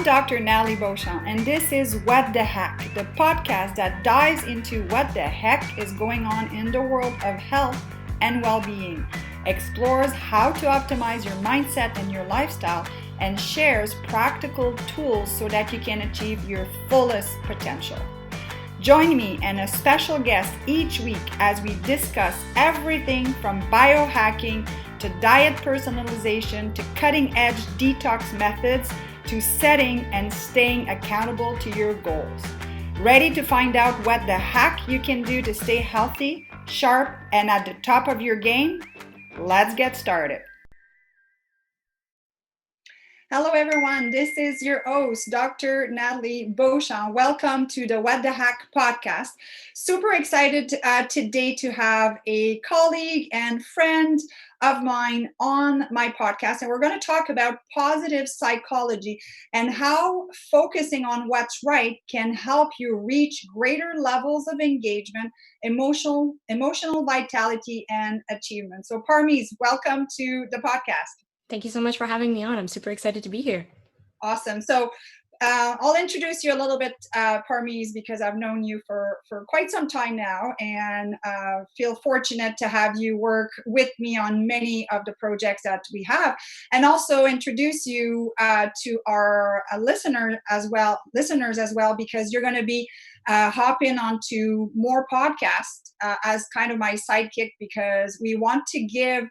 I'm Dr. Nathalie Beauchamp, and this is What the Heck, the podcast that dives into what the heck is going on in the world of health and well-being, explores how to optimize your mindset and your lifestyle, and shares practical tools so that you can achieve your fullest potential. Join me and a special guest each week as we discuss everything from biohacking to diet personalization to cutting-edge detox methods to setting and staying accountable to your goals. Ready to find out what the heck you can do to stay healthy, sharp, and at the top of your game? Let's get started. Hello everyone, this is your host, Dr. Nathalie Beauchamp. Welcome to the What the Heck podcast. Super excited today to have a colleague and friend of mine on my podcast, and we're going to talk about positive psychology and how focusing on what's right can help you reach greater levels of engagement, emotional vitality, and achievement. So Parmees, welcome to the podcast. Thank you so much for having me on. I'm super excited to be here. Awesome. So I'll introduce you a little bit, Parmees, because I've known you for quite some time now, and feel fortunate to have you work with me on many of the projects that we have, and also introduce you to our listeners as well, because you're going to be hopping onto more podcasts as kind of my sidekick, because we want to give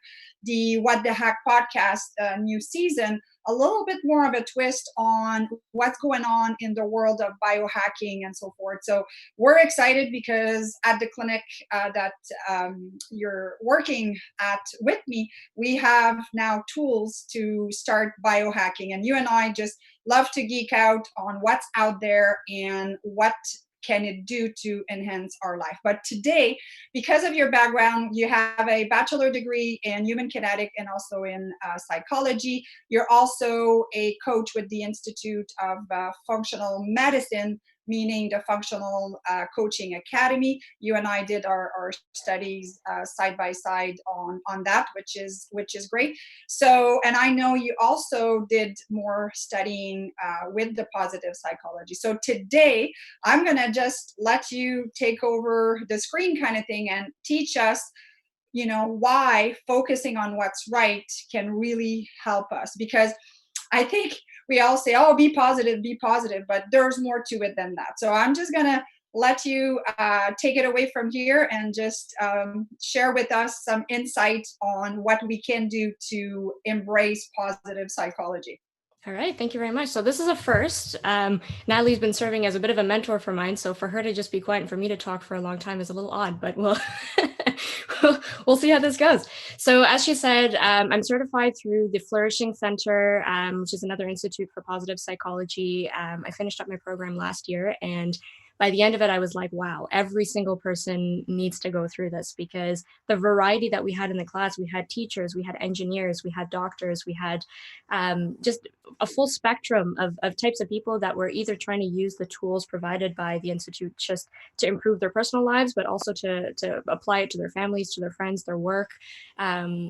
the What the Heck podcast new season a little bit more of a twist on what's going on in the world of biohacking and so forth. So we're excited because at the clinic that you're working at with me, we have now tools to start biohacking. And you and I just love to geek out on what's out there and what can it do to enhance our life. But today, because of your background, you have a bachelor degree in human kinetic and also in psychology. You're also a coach with the Institute of Functional Medicine, meaning the Functional Coaching Academy. You and I did our studies side by side on that, which is great. So, and I know you also did more studying with the positive psychology. So today, I'm going to just let you take over the screen kind of thing and teach us, why focusing on what's right can really help us. Because I think we all say, oh, be positive, but there's more to it than that. So I'm just going to let you take it away from here and just share with us some insight on what we can do to embrace positive psychology. All right. Thank you very much. So this is a first. Nathalie's been serving as a bit of a mentor for mine. So for her to just be quiet and for me to talk for a long time is a little odd, but we'll see how this goes. So as she said, I'm certified through the Flourishing Center, which is another institute for positive psychology. I finished up my program last year, and by the end of it, I was like, wow, every single person needs to go through this, because the variety that we had in the class, we had teachers, we had engineers, we had doctors, we had just a full spectrum of types of people that were either trying to use the tools provided by the Institute just to improve their personal lives, but also to apply it to their families, to their friends, their work,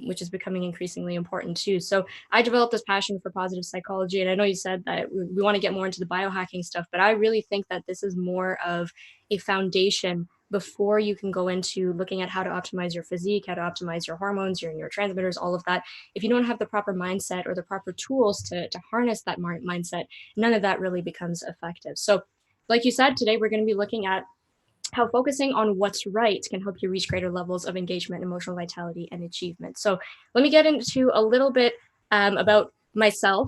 which is becoming increasingly important too. So I developed this passion for positive psychology. And I know you said that we want to get more into the biohacking stuff, but I really think that this is more of a foundation before you can go into looking at how to optimize your physique, how to optimize your hormones, your neurotransmitters, all of that. If you don't have the proper mindset or the proper tools to harness that mindset, none of that really becomes effective. So like you said, today we're going to be looking at how focusing on what's right can help you reach greater levels of engagement, emotional vitality, and achievement. So let me get into a little bit about myself.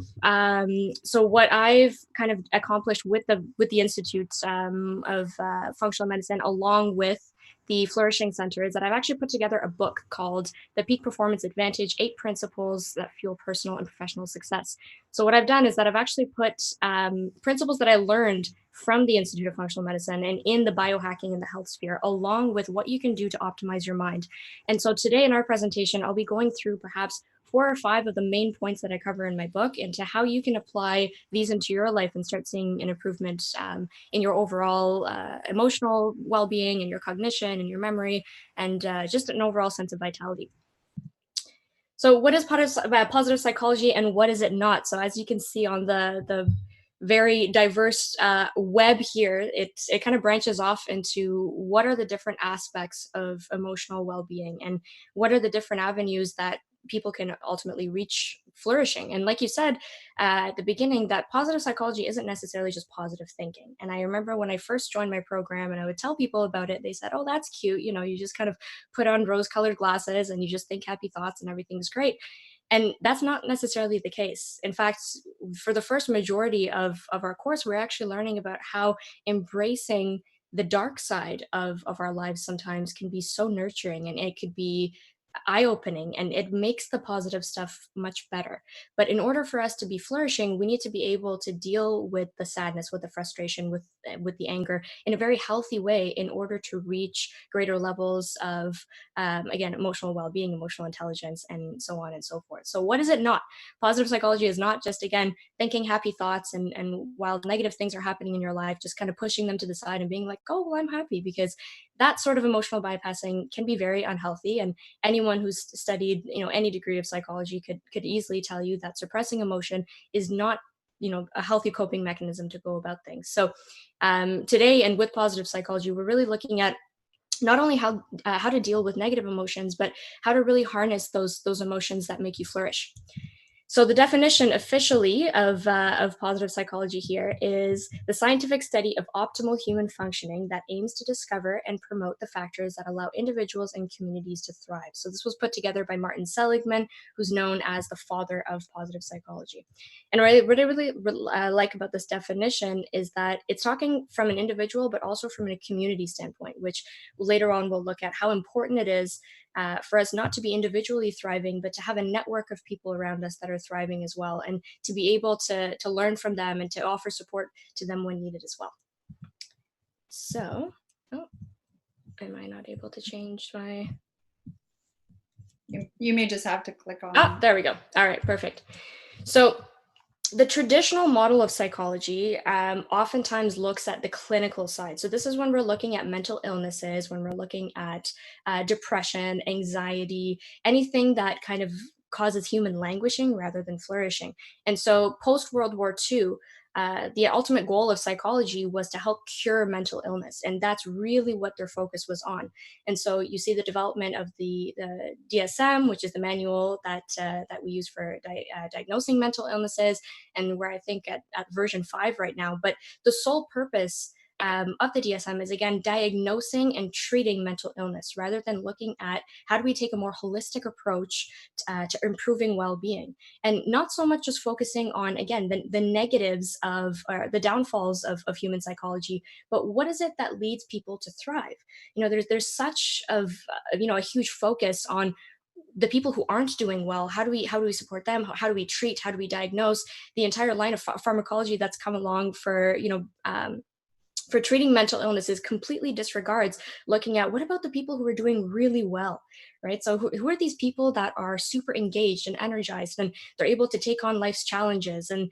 So what I've kind of accomplished with the Institute of Functional Medicine, along with the Flourishing Center, is that I've actually put together a book called The Peak Performance Advantage: 8 Principles That Fuel Personal and Professional Success. So what I've done is that I've actually put principles that I learned from the Institute of Functional Medicine and in the biohacking and the health sphere, along with what you can do to optimize your mind. And so today in our presentation, I'll be going through perhaps 4 or 5 of the main points that I cover in my book into how you can apply these into your life and start seeing an improvement in your overall emotional well-being and your cognition and your memory and just an overall sense of vitality. So what is positive psychology and what is it not? So as you can see on the very diverse web here. It kind of branches off into what are the different aspects of emotional well-being, and what are the different avenues that people can ultimately reach flourishing. And like you said at the beginning, that positive psychology isn't necessarily just positive thinking. And I remember when I first joined my program and I would tell people about it, they said, oh, that's cute, you just kind of put on rose colored glasses and you just think happy thoughts and everything's great. And that's not necessarily the case. In fact, for the first majority of our course, we're actually learning about how embracing the dark side of our lives sometimes can be so nurturing, and it could be eye-opening, and it makes the positive stuff much better. But in order for us to be flourishing, we need to be able to deal with the sadness, with the frustration, with the anger in a very healthy way in order to reach greater levels of again, emotional well-being, emotional intelligence, and so on and so forth. So what is it not? Positive psychology is not just, again, thinking happy thoughts, and while negative things are happening in your life, just kind of pushing them to the side and being like, oh, well, I'm happy, because that sort of emotional bypassing can be very unhealthy. And anyone who's studied, any degree of psychology could easily tell you that suppressing emotion is not, a healthy coping mechanism to go about things. So today, and with positive psychology, we're really looking at not only how to deal with negative emotions, but how to really harness those emotions that make you flourish. So the definition officially of positive psychology here is the scientific study of optimal human functioning that aims to discover and promote the factors that allow individuals and communities to thrive. So this was put together by Martin Seligman, who's known as the father of positive psychology. And what I really like about this definition is that it's talking from an individual, but also from a community standpoint, which later on we'll look at how important it is for us not to be individually thriving, but to have a network of people around us that are thriving as well, and to be able to learn from them and to offer support to them when needed as well. So, am I not able to change my... You may just have to click on... Oh, there we go. All right, perfect. So the traditional model of psychology oftentimes looks at the clinical side. So this is when we're looking at mental illnesses, when we're looking at depression, anxiety, anything that kind of causes human languishing rather than flourishing. And so post-World War II, the ultimate goal of psychology was to help cure mental illness. And that's really what their focus was on. And so you see the development of the DSM, which is the manual that we use for diagnosing mental illnesses, and we're, I think, at version 5 right now. But the sole purpose of the DSM is, again, diagnosing and treating mental illness rather than looking at how do we take a more holistic approach to improving well-being, and not so much just focusing on, again, the negatives of or the downfalls of human psychology, but what is it that leads people to thrive. There's such of a huge focus on the people who aren't doing well. How do we support them? How do we treat? How do we diagnose? The entire line of pharmacology that's come along for treating mental illnesses completely disregards looking at what about the people who are doing really well, right? So who are these people that are super engaged and energized, and they're able to take on life's challenges, and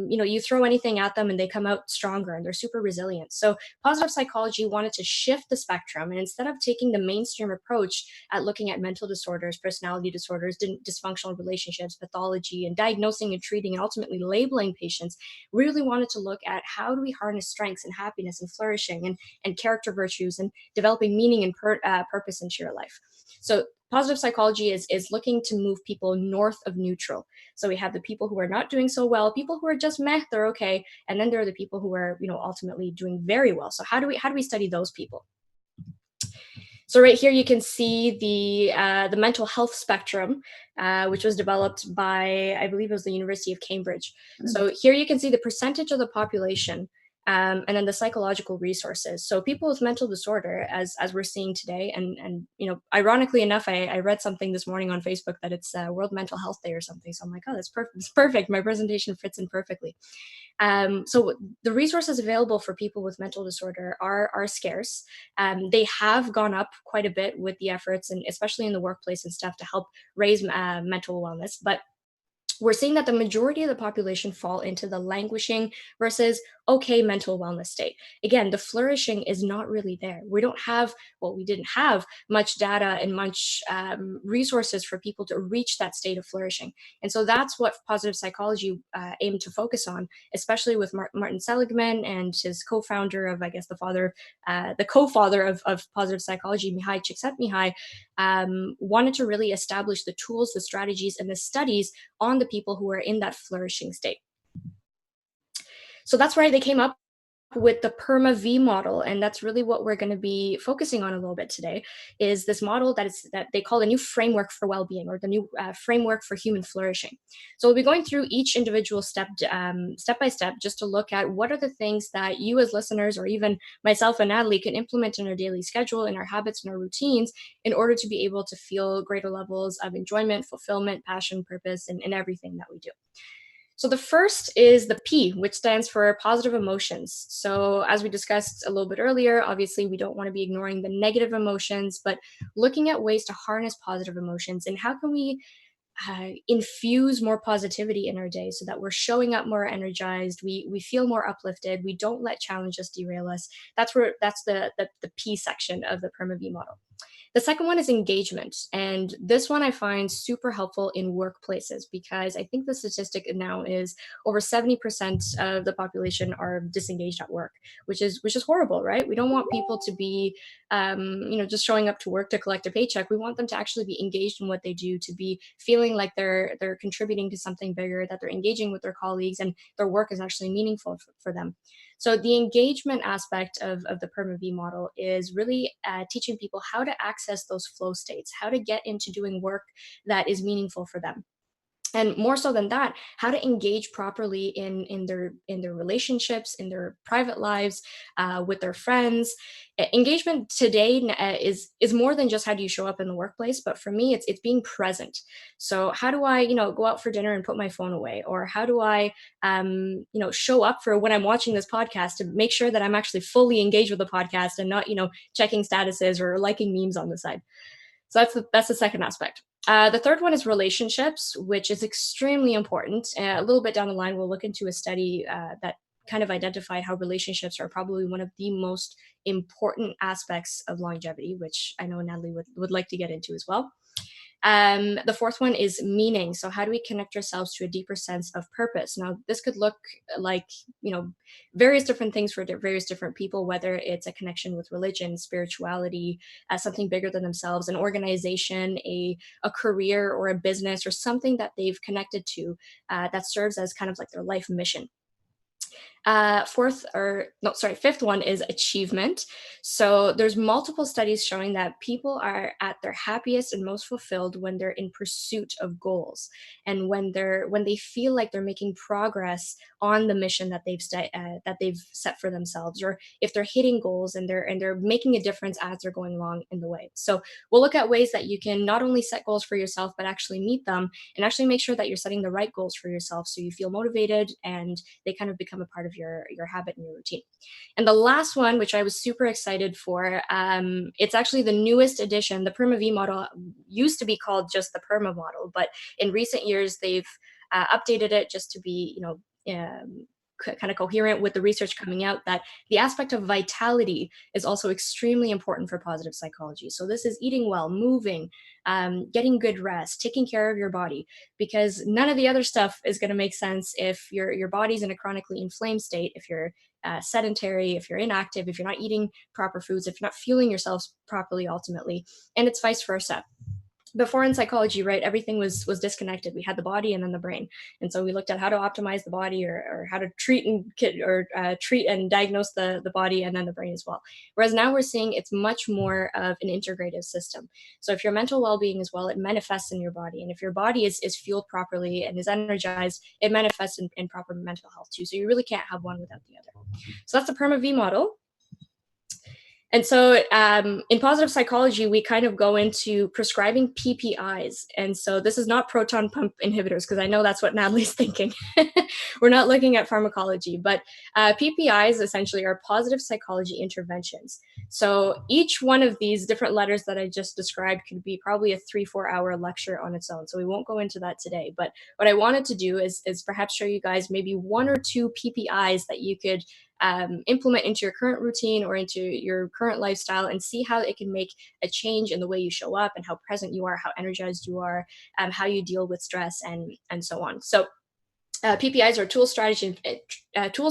you throw anything at them and they come out stronger and they're super resilient. So positive psychology wanted to shift the spectrum, and instead of taking the mainstream approach at looking at mental disorders, personality disorders, dysfunctional relationships, pathology, and diagnosing and treating and ultimately labeling patients, we really wanted to look at how do we harness strengths and happiness and flourishing and character virtues and developing meaning and purpose into your life. So positive psychology is looking to move people north of neutral. So we have the people who are not doing so well, people who are just meh, they're okay, and then there are the people who are ultimately doing very well. So how do we study those people? So right here you can see the mental health spectrum, which was developed by, I believe it was the University of Cambridge. So here you can see the percentage of the population, and then the psychological resources. So people with mental disorder, as we're seeing today, and ironically enough, I read something this morning on Facebook that it's World Mental Health Day or something. So I'm like, oh, that's perfect. It's perfect. My presentation fits in perfectly. So the resources available for people with mental disorder are scarce. They have gone up quite a bit with the efforts, and especially in the workplace and stuff, to help raise mental wellness. But we're seeing that the majority of the population fall into the languishing versus okay mental wellness state. Again, the flourishing is not really there. We don't have, well, we didn't have much data and much resources for people to reach that state of flourishing. And so that's what positive psychology aimed to focus on, especially with Martin Seligman and his co-founder of, I guess, the co-father of positive psychology, Mihai Csikszentmihalyi, wanted to really establish the tools, the strategies, and the studies on the people who are in that flourishing state. So that's why they came up with the PERMA V model, and that's really what we're going to be focusing on a little bit today, is this model that they call a new framework for well-being, or the new framework for human flourishing. So we'll be going through each individual step by step, just to look at what are the things that you as listeners, or even myself and Natalie, can implement in our daily schedule, in our habits and our routines, in order to be able to feel greater levels of enjoyment, fulfillment, passion, purpose, in everything that we do. So the first is the P, which stands for positive emotions. So as we discussed a little bit earlier, obviously we don't want to be ignoring the negative emotions, but looking at ways to harness positive emotions, and how can we infuse more positivity in our day so that we're showing up more energized, we feel more uplifted, we don't let challenges derail us. That's the P section of the PERMA V model. The second one is engagement. And this one I find super helpful in workplaces, because I think the statistic now is over 70% of the population are disengaged at work, which is horrible, right? We don't want people to be, just showing up to work to collect a paycheck. We want them to actually be engaged in what they do, to be feeling like they're contributing to something bigger, that they're engaging with their colleagues, and their work is actually meaningful for them. So the engagement aspect of the PERMA V model is really teaching people how to access those flow states, how to get into doing work that is meaningful for them. And more so than that, how to engage properly in their relationships, in their private lives, with their friends. Engagement today is more than just how do you show up in the workplace, but for me, it's being present. So how do I go out for dinner and put my phone away, or how do I show up for when I'm watching this podcast to make sure that I'm actually fully engaged with the podcast and not checking statuses or liking memes on the side. So that's the second aspect. The third one is relationships, which is extremely important. A little bit down the line, we'll look into a study that kind of identified how relationships are probably one of the most important aspects of longevity, which I know Natalie would like to get into as well. The fourth one is meaning. So how do we connect ourselves to a deeper sense of purpose? Now, this could look like, various different things for various different people, whether it's a connection with religion, spirituality, something bigger than themselves, an organization, a career or a business, or something that they've connected to that serves as kind of like their life mission. Fifth one is achievement. So there's multiple studies showing that people are at their happiest and most fulfilled when they're in pursuit of goals, and when they feel like they're making progress on the mission that they've set for themselves, or if they're hitting goals and they're making a difference as they're going along in the way. So we'll look at ways that you can not only set goals for yourself, but actually meet them, and actually make sure that you're setting the right goals for yourself, so you feel motivated and they kind of become a part of your habit and your routine. And the last one, which I was super excited for, it's actually the newest edition. The PERMA V model used to be called just the PERMA model, but in recent years they've updated it just to be kind of coherent with the research coming out, that the aspect of vitality is also extremely important for positive psychology. So this is eating well, moving, getting good rest, taking care of your body, because none of the other stuff is going to make sense if your body's in a chronically inflamed state, if you're sedentary, if you're inactive, if you're not eating proper foods, if you're not fueling yourselves properly ultimately, and it's vice versa. Before in psychology, right, everything was disconnected. We had the body and then the brain, and so we looked at how to optimize the body, or how to treat and diagnose the body and then the brain as well. Whereas now we're seeing it's much more of an integrative system. So if your mental well-being is well, it manifests in your body, and if your body is fueled properly and is energized, it manifests in proper mental health too. So you really can't have one without the other. So that's the PERMA V model. And so in positive psychology, we kind of go into prescribing PPIs. And so this is not proton pump inhibitors, because I know that's what Natalie's thinking. We're not looking at pharmacology, but PPIs essentially are positive psychology interventions. So each one of these different letters that I just described could be probably a 3-4 hour lecture on its own. So we won't go into that today. But what I wanted to do is perhaps show you guys maybe 1 or 2 PPIs that you could implement into your current routine or into your current lifestyle, and see how it can make a change in the way you show up and how present you are, how energized you are, how you deal with stress, and so on. So PPIs are tool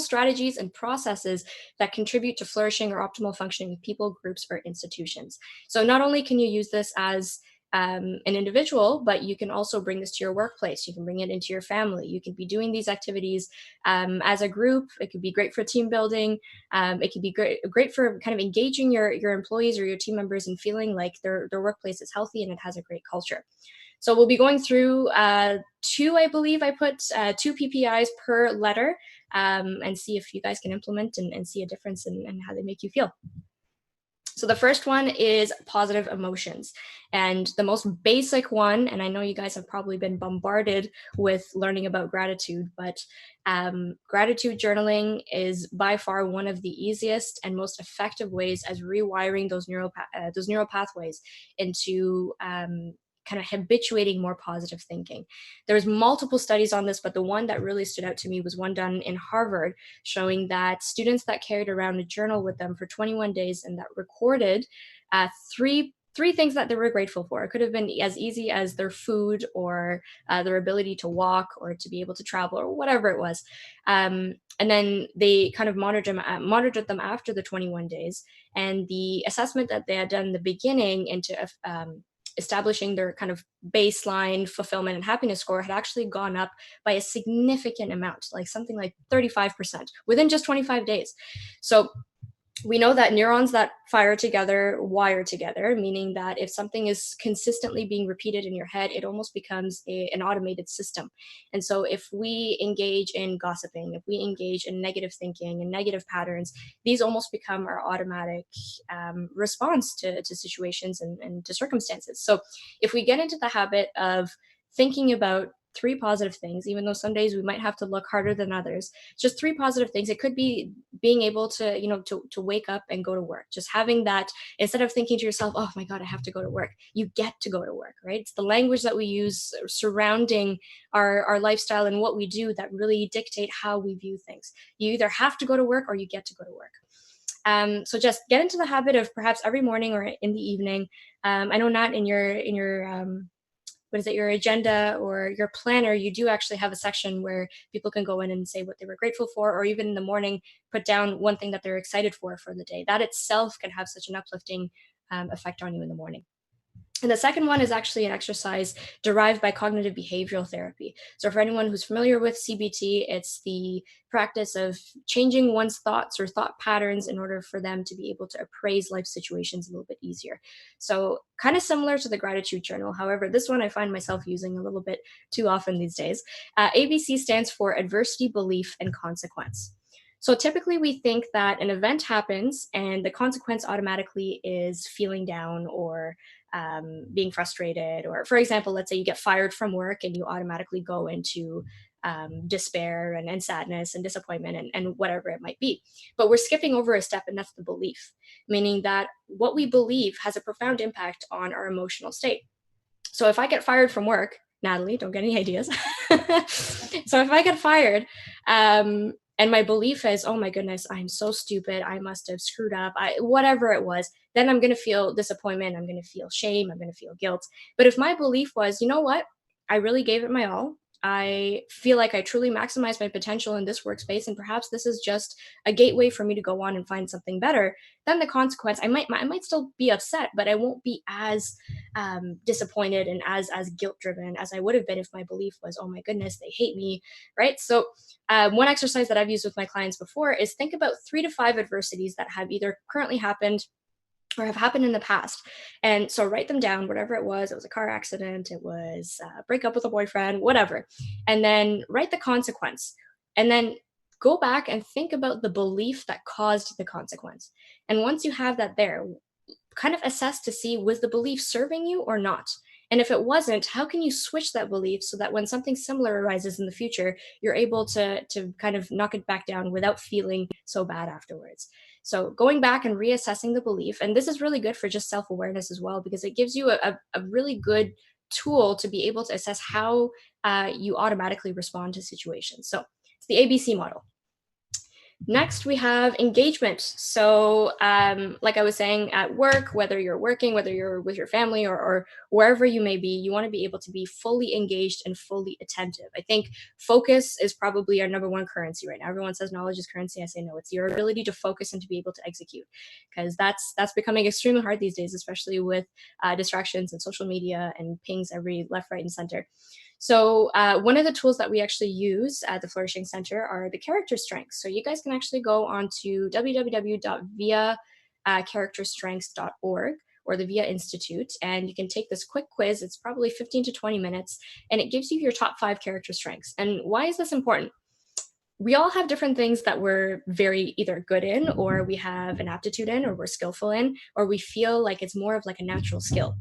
strategies and processes that contribute to flourishing or optimal functioning of people, groups, or institutions. So not only can you use this as an individual, but you can also bring this to your workplace. You can bring it into your family. You can be doing these activities as a group. It could be great for team building. It could be great for kind of engaging your employees or your team members and feeling like their workplace is healthy and it has a great culture. So we'll be going through 2, I believe I put 2 PPIs per letter, and see if you guys can implement and see a difference in how they make you feel. So the first one is positive emotions. And the most basic one, and I know you guys have probably been bombarded with learning about gratitude, but gratitude journaling is by far one of the easiest and most effective ways as rewiring those neural pathways into kind of habituating more positive thinking. There's multiple studies on this, but the one that really stood out to me was one done in Harvard, showing that students that carried around a journal with them for 21 days and that recorded three things that they were grateful for. It could have been as easy as their food or their ability to walk or to be able to travel or whatever it was. And then they kind of monitored them after the 21 days. And the assessment that they had done in the beginning into establishing their kind of baseline fulfillment and happiness score had actually gone up by a significant amount, like something like 35% within just 25 days. So we know that neurons that fire together wire together, meaning that if something is consistently being repeated in your head, it almost becomes an automated system. And so if we engage in gossiping, if we engage in negative thinking and negative patterns, these almost become our automatic response to situations and to circumstances. So if we get into the habit of thinking about 3 positive things, even though some days we might have to look harder than others, just 3 positive things. It could be being able to, to wake up and go to work, just having that, instead of thinking to yourself, oh my God, I have to go to work, you get to go to work, right? It's the language that we use surrounding our lifestyle and what we do that really dictate how we view things. You either have to go to work or you get to go to work. So just get into the habit of perhaps every morning or in the evening. I know not in your your agenda or your planner, you do actually have a section where people can go in and say what they were grateful for, or even in the morning, put down one thing that they're excited for the day. That itself can have such an uplifting effect on you in the morning. And the second one is actually an exercise derived by cognitive behavioral therapy. So for anyone who's familiar with CBT, it's the practice of changing one's thoughts or thought patterns in order for them to be able to appraise life situations a little bit easier. So kind of similar to the gratitude journal. However, this one I find myself using a little bit too often these days. ABC stands for adversity, belief, and consequence. So typically we think that an event happens and the consequence automatically is feeling down or being frustrated. Or for example, let's say you get fired from work and you automatically go into despair and sadness and disappointment and whatever it might be. But we're skipping over a step, and that's the belief, meaning that what we believe has a profound impact on our emotional state. So if I get fired from work, Nathalie, don't get any ideas. So if I get fired, and my belief is, oh my goodness, I'm so stupid, I must have screwed up, whatever it was, then I'm going to feel disappointment, I'm going to feel shame, I'm going to feel guilt. But if my belief was, you know what, I really gave it my all, I feel like I truly maximized my potential in this workspace, and perhaps this is just a gateway for me to go on and find something better, then the consequence, I might still be upset, but I won't be as disappointed and as guilt driven as I would have been if my belief was, oh my goodness, they hate me, right? So one exercise that I've used with my clients before is think about 3 to 5 adversities that have either currently happened or have happened in the past. And so write them down, whatever it was a car accident, it was break up with a boyfriend, whatever. And then write the consequence. And then go back and think about the belief that caused the consequence. And once you have that there, kind of assess to see, was the belief serving you or not? And if it wasn't, how can you switch that belief so that when something similar arises in the future, you're able to kind of knock it back down without feeling so bad afterwards? So going back and reassessing the belief, and this is really good for just self-awareness as well, because it gives you a really good tool to be able to assess how you automatically respond to situations. So it's the ABC model. Next, we have engagement. So, like I was saying, at work, whether you're working, whether you're with your family, or wherever you may be, you want to be able to be fully engaged and fully attentive. I think focus is probably our number one currency right now. Everyone says knowledge is currency. I say no, it's your ability to focus and to be able to execute, because that's becoming extremely hard these days, especially with distractions and social media and pings every left, right, and center. So one of the tools that we actually use at the Flourishing Center are the character strengths. So you guys can actually go on to www.viacharacterstrengths.org or the VIA Institute, and you can take this quick quiz. It's probably 15 to 20 minutes, and it gives you your top 5 character strengths. And why is this important? We all have different things that we're very either good in, or we have an aptitude in, or we're skillful in, or we feel like it's more of like a natural skill.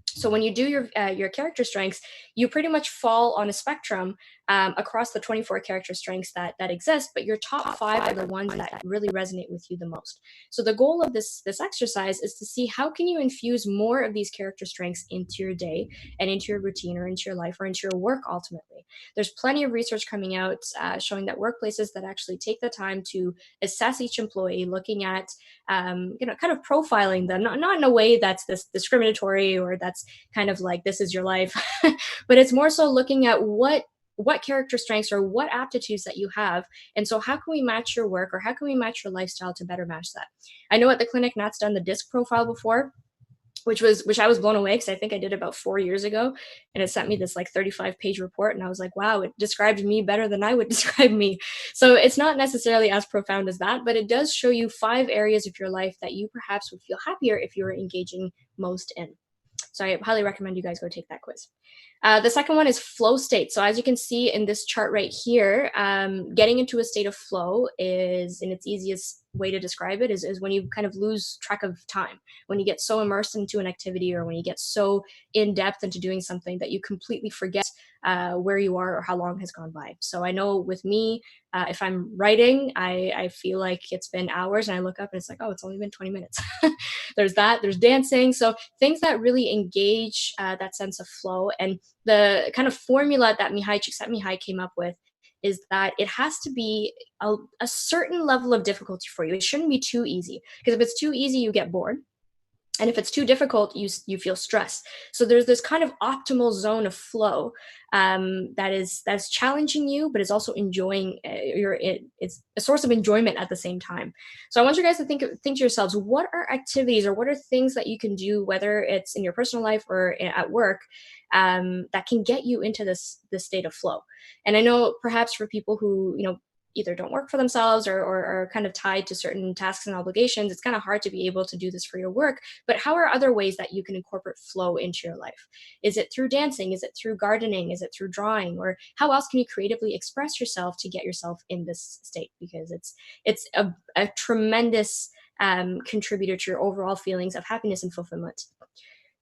So when you do your character strengths, you pretty much fall on a spectrum across the 24 character strengths that exist, but your top 5 are the ones that really resonate with you the most. So the goal of this exercise is to see how can you infuse more of these character strengths into your day and into your routine or into your life or into your work ultimately. There's plenty of research coming out showing that workplaces that actually take the time to assess each employee, looking at kind of profiling them, not in a way that's this discriminatory or that's kind of like this is your life, but it's more so looking at what character strengths or what aptitudes that you have. And so how can we match your work or how can we match your lifestyle to better match that? I know at the clinic, Nat's done the DISC profile before, which I was blown away because I think I did about 4 years ago, and it sent me this like 35-page report, and I was like, wow, it described me better than I would describe me. So it's not necessarily as profound as that, but it does show you 5 areas of your life that you perhaps would feel happier if you were engaging most in. So I highly recommend you guys go take that quiz. The second one is flow state. So as you can see in this chart right here, getting into a state of flow is, in its easiest way to describe it, is when you kind of lose track of time, when you get so immersed into an activity or when you get so in depth into doing something that you completely forget where you are or how long has gone by. So I know with me, if I'm writing, I feel like it's been hours and I look up and it's like, oh, it's only been 20 minutes. There's dancing. So things that really engage that sense of flow. And the kind of formula that Csikszentmihalyi came up with is that it has to be a certain level of difficulty for you. It shouldn't be too easy, because if it's too easy, you get bored. And if it's too difficult, you feel stressed. So there's this kind of optimal zone of flow that's challenging you, but is also enjoying it's a source of enjoyment at the same time. So I want you guys to think to yourselves, what are activities or what are things that you can do, whether it's in your personal life or at work, that can get you into this state of flow. And I know perhaps for people who either don't work for themselves or are kind of tied to certain tasks and obligations, it's kind of hard to be able to do this for your work. But how are other ways that you can incorporate flow into your life? Is it through dancing? Is it through gardening? Is it through drawing? Or how else can you creatively express yourself to get yourself in this state? Because it's a tremendous contributor to your overall feelings of happiness and fulfillment.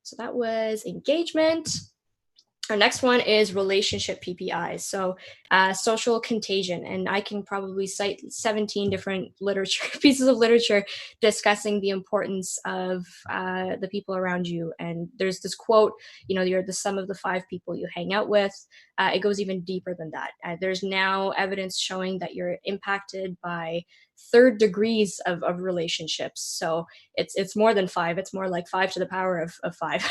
So that was engagement. Our next one is relationship PPIs, so social contagion, and I can probably cite 17 different pieces of literature discussing the importance of the people around you. And there's this quote, you're the sum of the 5 people you hang out with. It goes even deeper than that. There's now evidence showing that you're impacted by 3rd degrees of relationships. So it's more than 5. It's more like 5 to the power of 5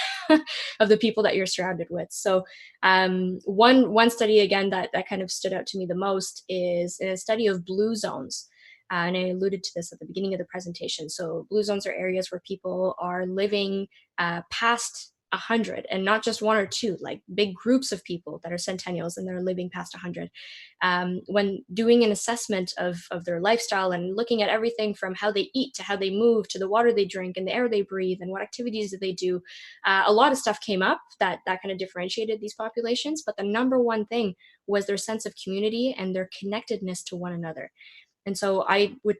of the people that you're surrounded with. So one study again that kind of stood out to me the most is a study of blue zones. And I alluded to this at the beginning of the presentation. So blue zones are areas where people are living past 100, and not just one or two, like big groups of people that are centennials and they're living past 100. When doing an assessment of their lifestyle and looking at everything from how they eat to how they move to the water they drink and the air they breathe and what activities do they do, a lot of stuff came up that kind of differentiated these populations. But the number one thing was their sense of community and their connectedness to one another. And so I would,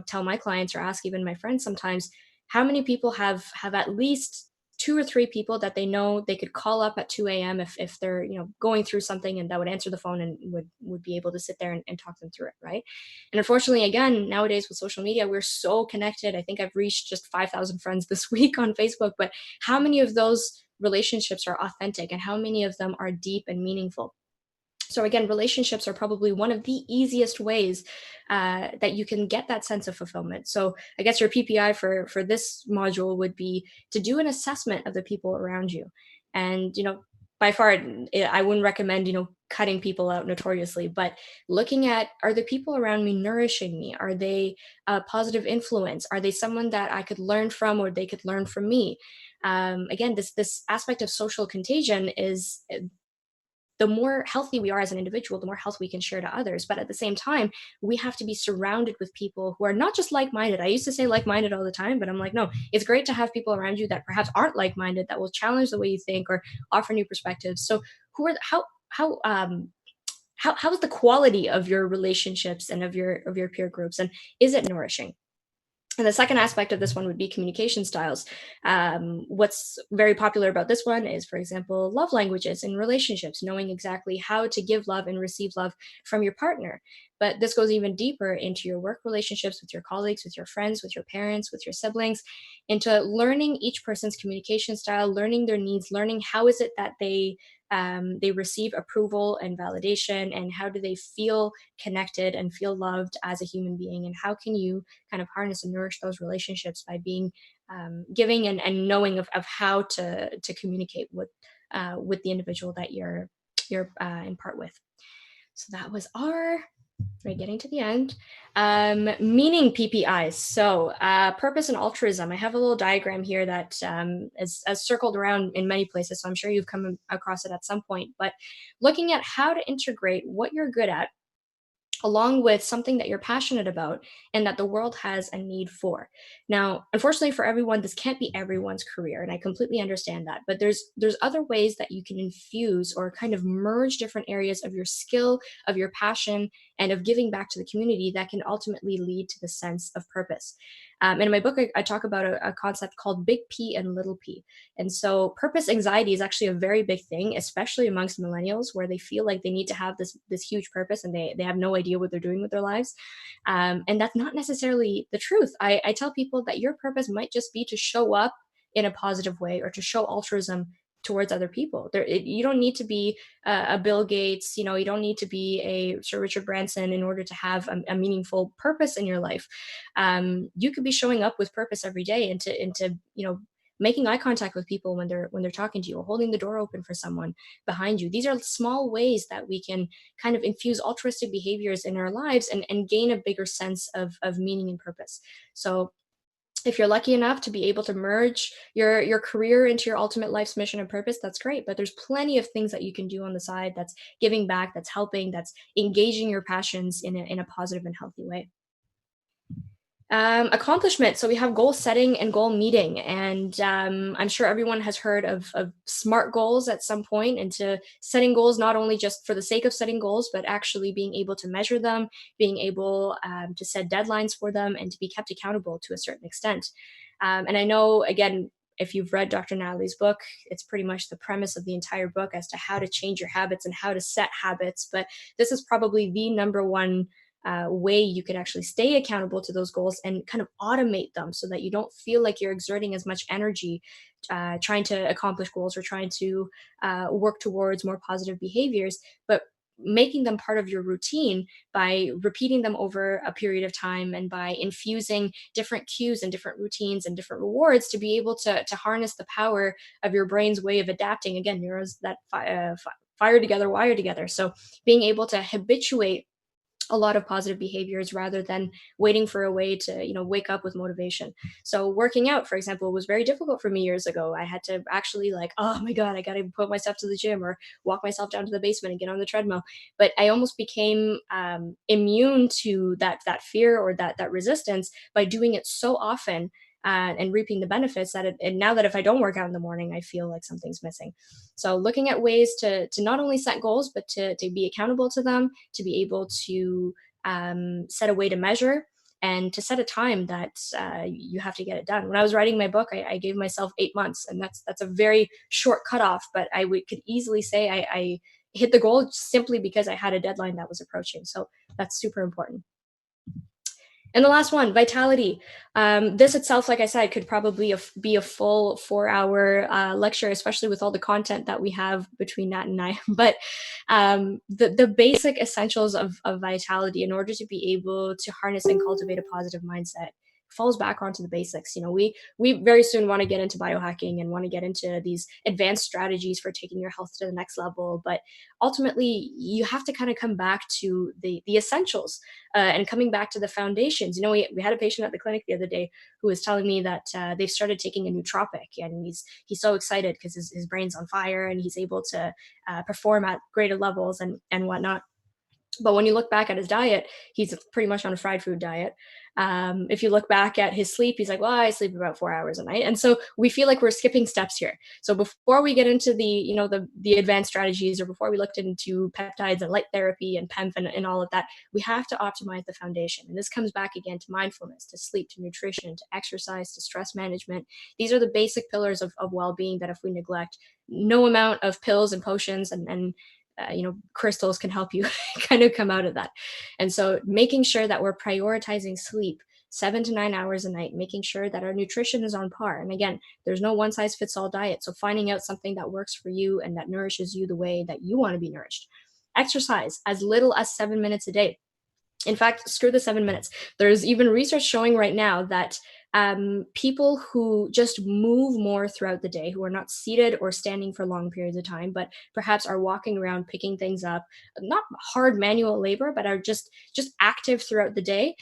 tell my clients or ask even my friends sometimes, how many people have at least two or three people that they know they could call up at 2 a.m. if they're, going through something, and that would answer the phone and would be able to sit there and talk them through it. Right. And unfortunately, again, nowadays with social media, we're so connected. I think I've reached just 5,000 friends this week on Facebook, but how many of those relationships are authentic and how many of them are deep and meaningful? So again, relationships are probably one of the easiest ways that you can get that sense of fulfillment. So I guess your PPI for this module would be to do an assessment of the people around you. And by far, I wouldn't recommend cutting people out notoriously, but looking at, are the people around me nourishing me? Are they a positive influence? Are they someone that I could learn from, or they could learn from me? Again, this aspect of social contagion is, the more healthy we are as an individual, the more health we can share to others. But at the same time, we have to be surrounded with people who are not just like-minded. I used to say like-minded all the time, but I'm like, no, it's great to have people around you that perhaps aren't like-minded, that will challenge the way you think or offer new perspectives. So how is the quality of your relationships and of your peer groups, and is it nourishing? And the second aspect of this one would be communication styles. What's very popular about this one is, for example, love languages in relationships, knowing exactly how to give love and receive love from your partner. But this goes even deeper into your work relationships with your colleagues, with your friends, with your parents, with your siblings, into learning each person's communication style, learning their needs, learning how is it that they receive approval and validation, and how do they feel connected and feel loved as a human being, and how can you kind of harness and nourish those relationships by being giving and knowing of how to communicate with the individual that you're in part with. So that was our, right, getting to the end. Meaning PPIs. So purpose and altruism. I have a little diagram here that is circled around in many places, so I'm sure you've come across it at some point. But looking at how to integrate what you're good at along with something that you're passionate about and that the world has a need for. Now, unfortunately for everyone, this can't be everyone's career, and I completely understand that. But there's other ways that you can infuse or kind of merge different areas of your skill, of your passion, and of giving back to the community that can ultimately lead to the sense of purpose. And in my book, I talk about a concept called big P and little p. And so purpose anxiety is actually a very big thing, especially amongst millennials, where they feel like they need to have this huge purpose and they have no idea what they're doing with their lives. And that's not necessarily the truth. I tell people that your purpose might just be to show up in a positive way, or to show altruism towards other people. You don't need to be a Bill Gates, you don't need to be a Sir Richard Branson in order to have a meaningful purpose in your life. You could be showing up with purpose every day into making eye contact with people when they're talking to you, or holding the door open for someone behind you. These are small ways that we can kind of infuse altruistic behaviors in our lives and gain a bigger sense of meaning and purpose. So if you're lucky enough to be able to merge your career into your ultimate life's mission and purpose, that's great. But there's plenty of things that you can do on the side that's giving back, that's helping, that's engaging your passions in a positive and healthy way. Accomplishment. So we have goal setting and goal meeting, and I'm sure everyone has heard of SMART goals at some point, and to setting goals not only just for the sake of setting goals, but actually being able to measure them, being able to set deadlines for them, and to be kept accountable to a certain extent. And I know, again, if you've read Dr. Natalie's book, it's pretty much the premise of the entire book as to how to change your habits and how to set habits. But this is probably the number one way you could actually stay accountable to those goals and kind of automate them, so that you don't feel like you're exerting as much energy trying to accomplish goals or trying to work towards more positive behaviors, but making them part of your routine by repeating them over a period of time, and by infusing different cues and different routines and different rewards to be able to harness the power of your brain's way of adapting. Again, neurons that fire together, wire together. So being able to habituate a lot of positive behaviors rather than waiting for a way to, wake up with motivation. So working out, for example, was very difficult for me years ago. I had to actually, like, oh my god, I got to put myself to the gym or walk myself down to the basement and get on the treadmill. But I almost became immune to that fear or that resistance by doing it so often, and reaping the benefits and now that if I don't work out in the morning, I feel like something's missing. So looking at ways to not only set goals, but to be accountable to them, to be able to set a way to measure, and to set a time that you have to get it done. When I was writing my book, I gave myself 8 months, and that's a very short cutoff. But could easily say I hit the goal simply because I had a deadline that was approaching. So that's super important. And the last one, vitality. This itself, like I said, could probably be a full 4-hour lecture, especially with all the content that we have between Nat and I. But the basic essentials of vitality, in order to be able to harness and cultivate a positive mindset, falls back onto the basics. We very soon want to get into biohacking and want to get into these advanced strategies for taking your health to the next level. But ultimately, you have to kind of come back to the essentials, and coming back to the foundations. We had a patient at the clinic the other day who was telling me that they've started taking a nootropic, and he's so excited because his brain's on fire and he's able to perform at greater levels and whatnot. But when you look back at his diet, he's pretty much on a fried food diet. If you look back at his sleep, he's like, well, I sleep about 4 hours a night. And so we feel like we're skipping steps here. So before we get into the advanced strategies, or before we looked into peptides and light therapy and PEMF and all of that, we have to optimize the foundation. And this comes back again to mindfulness, to sleep, to nutrition, to exercise, to stress management. These are the basic pillars of well-being that if we neglect, no amount of pills and potions and crystals can help you kind of come out of that. And so making sure that we're prioritizing sleep 7 to 9 hours a night, making sure that our nutrition is on par. And again, there's no one size fits all diet. So finding out something that works for you and that nourishes you the way that you want to be nourished. Exercise as little as 7 minutes a day. In fact, screw the 7 minutes. There's even research showing right now that people who just move more throughout the day, who are not seated or standing for long periods of time, but perhaps are walking around, picking things up, not hard manual labor, but are just active throughout the day,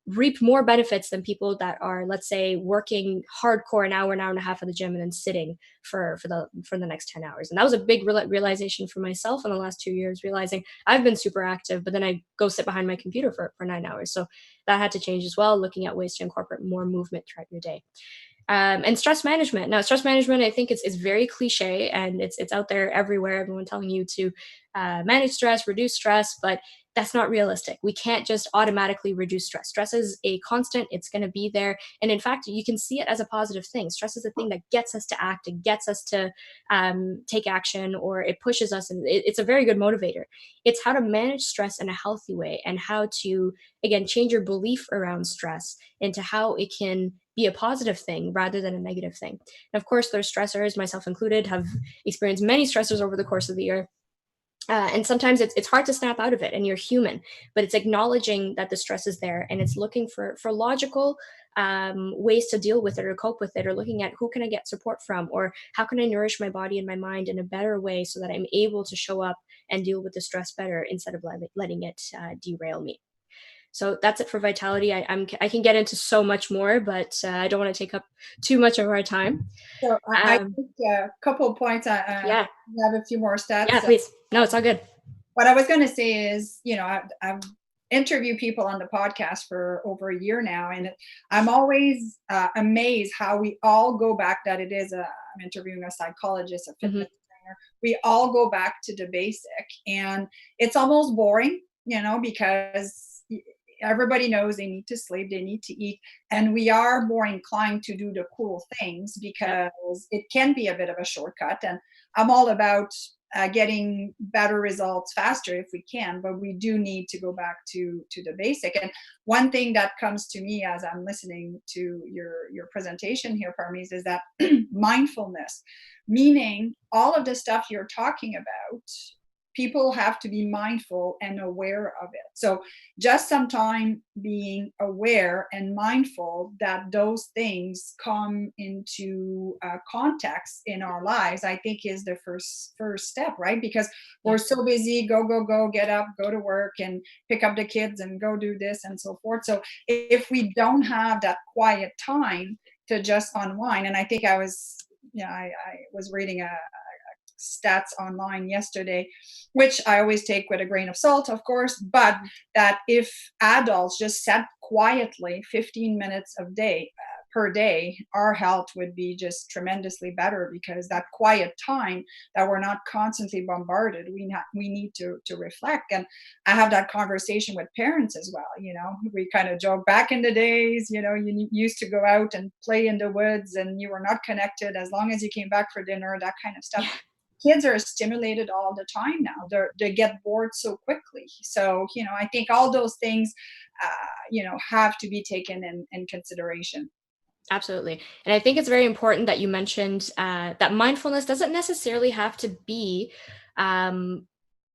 reap more benefits than people that are, let's say, working hardcore an hour and a half at the gym and then sitting for the next 10 hours. And that was a big realization for myself in the last 2 years, realizing I've been super active, but then I go sit behind my computer for 9 hours. So that had to change as well, looking at ways to incorporate more movement throughout your day. And stress management. Now, stress management, I think it's very cliche, and it's out there everywhere. Everyone telling you to manage stress, reduce stress, but that's not realistic. We can't just automatically reduce stress. Stress is a constant. It's going to be there. And in fact, you can see it as a positive thing. Stress is the thing that gets us to act. It gets us to take action, or it pushes us. And it's a very good motivator. It's how to manage stress in a healthy way, and how to, again, change your belief around stress into how it can be a positive thing rather than a negative thing. And of course, there's stressors, myself included, have experienced many stressors over the course of the year. And sometimes it's hard to snap out of it, and you're human, but it's acknowledging that the stress is there, and it's looking for logical ways to deal with it or cope with it, or looking at who can I get support from, or how can I nourish my body and my mind in a better way so that I'm able to show up and deal with the stress better instead of letting it derail me. So that's it for vitality. I can get into so much more, but I don't want to take up too much of our time. So I think a couple of points. Yeah, Have a few more stats. yeah, please. No, it's all good. What I was going to say is, I've interviewed people on the podcast for over a year now, and I'm always amazed how we all go back. I'm interviewing a psychologist, a fitness trainer. We all go back to the basic, and it's almost boring, because everybody knows they need to sleep, they need to eat, and we are more inclined to do the cool things because it can be a bit of a shortcut. And I'm all about getting better results faster if we can, but we do need to go back to the basic. And one thing that comes to me as I'm listening to your presentation here, Parmees, is that mindfulness, meaning all of the stuff you're talking about people have to be mindful and aware of it. So just some time being aware and mindful that those things come into context in our lives, I think is the first step, right? Because we're so busy, go, get up, go to work and pick up the kids and go do this and so forth. So if we don't have that quiet time to just unwind, and I think I was reading a stats online yesterday, which I always take with a grain of salt, of course, but that if adults just sat quietly 15 minutes per day, our health would be just tremendously better, because that quiet time that we're not constantly bombarded, we need to reflect. And I have that conversation with parents as well. We kind of joke, back in the days, you used to go out and play in the woods and you were not connected as long as you came back for dinner, that kind of stuff. Kids are stimulated all the time now. They get bored so quickly. So, I think all those things, have to be taken in consideration. Absolutely. And I think it's very important that you mentioned that mindfulness doesn't necessarily have to be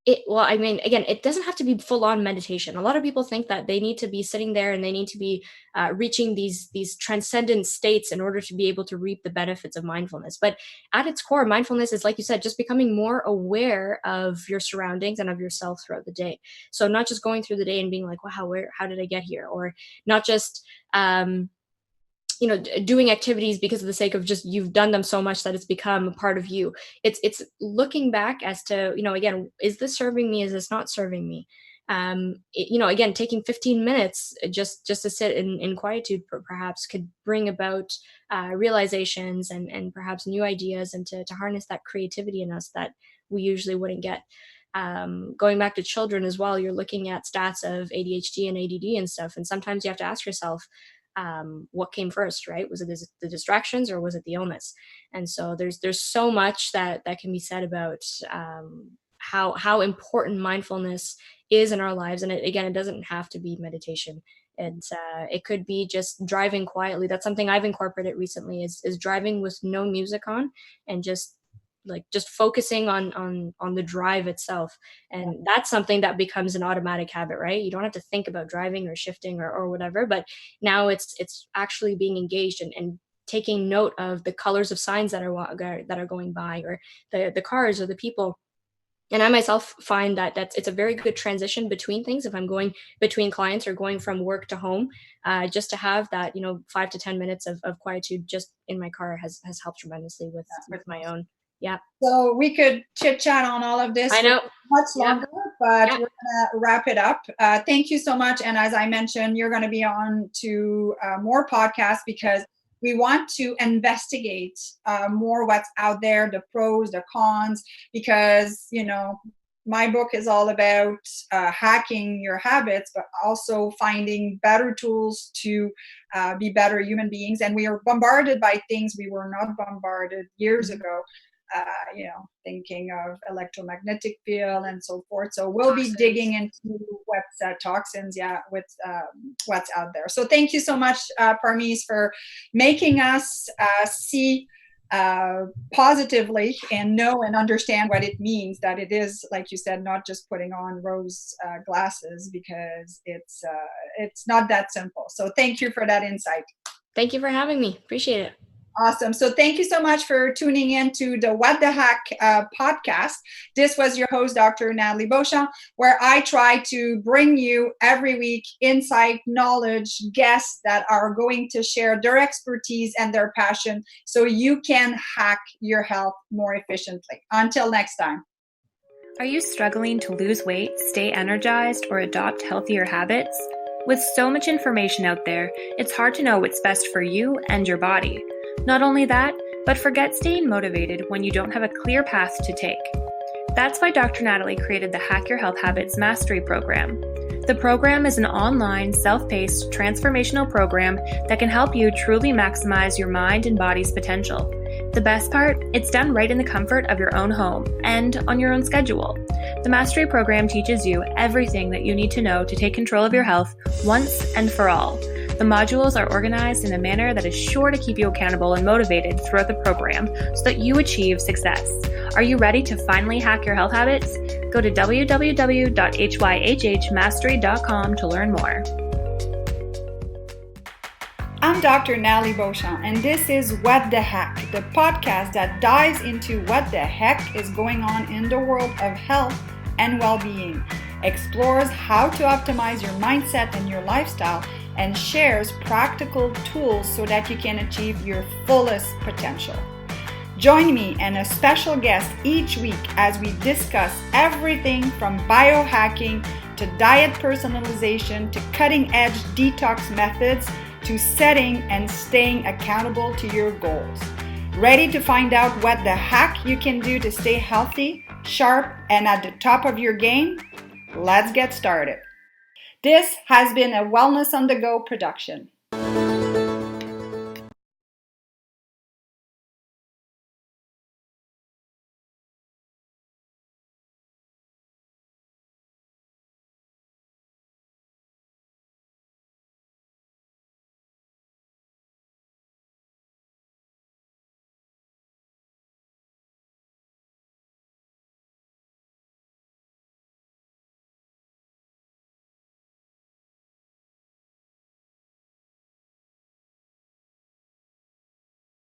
it doesn't have to be full on meditation. A lot of people think that they need to be sitting there and they need to be reaching these transcendent states in order to be able to reap the benefits of mindfulness. But at its core, mindfulness is, like you said, just becoming more aware of your surroundings and of yourself throughout the day. So not just going through the day and being like, wow, how did I get here? Or not just, doing activities because of the sake of just you've done them so much that it's become a part of you. It's looking back as to, again, is this serving me? Is this not serving me? Again, taking 15 minutes just to sit in quietude perhaps could bring about realizations and perhaps new ideas, and to harness that creativity in us that we usually wouldn't get. Going back to children as well, you're looking at stats of ADHD and ADD and stuff. And sometimes you have to ask yourself, what came first, right? Was it the distractions or was it the illness? And so there's so much that can be said about how important mindfulness is in our lives. And it doesn't have to be meditation. It could be just driving quietly. That's something I've incorporated recently is driving with no music on, and just focusing on the drive itself. And that's something that becomes an automatic habit, right? You don't have to think about driving or shifting or whatever, but now it's actually being engaged and taking note of the colors of signs that are going by, or the cars or the people. And I myself find that it's a very good transition between things. If I'm going between clients or going from work to home, just to have that, 5 to 10 minutes of quietude just in my car has helped tremendously with my own. Yeah. So we could chit chat on all of this. I know. Much longer, but we're going to wrap it up. Thank you so much. And as I mentioned, you're going to be on to more podcasts, because we want to investigate more what's out there, the pros, the cons, because, my book is all about hacking your habits, but also finding better tools to be better human beings. And we are bombarded by things we were not bombarded years ago. Thinking of electromagnetic field and so forth. So we'll be digging into what's toxins, with what's out there. So thank you so much, Parmees, for making us see positively and know and understand what it means, that it is, like you said, not just putting on rose glasses, because it's not that simple. So thank you for that insight. Thank you for having me. Appreciate it. Awesome. So thank you so much for tuning in to the What the Heck podcast. This was your host, Dr. Nathalie Beauchamp, where I try to bring you every week insight, knowledge, guests that are going to share their expertise and their passion so you can hack your health more efficiently. Until next time. Are you struggling to lose weight, stay energized, or adopt healthier habits? With so much information out there, it's hard to know what's best for you and your body. Not only that, but forget staying motivated when you don't have a clear path to take. That's why Dr. Nathalie created the Hack Your Health Habits Mastery Program. The program is an online, self-paced, transformational program that can help you truly maximize your mind and body's potential. The best part, it's done right in the comfort of your own home and on your own schedule. The Mastery Program teaches you everything that you need to know to take control of your health once and for all. The modules are organized in a manner that is sure to keep you accountable and motivated throughout the program so that you achieve success. Are you ready to finally hack your health habits? Go to www.hyhhmastery.com to learn more. I'm Dr. Nathalie Beauchamp, and this is What the Heck, the podcast that dives into what the heck is going on in the world of health and well-being, explores how to optimize your mindset and your lifestyle, and shares practical tools so that you can achieve your fullest potential. Join me and a special guest each week as we discuss everything from biohacking to diet personalization to cutting-edge detox methods to setting and staying accountable to your goals. Ready to find out what the heck you can do to stay healthy, sharp, and at the top of your game? Let's get started. This has been a Wellness on the Go production.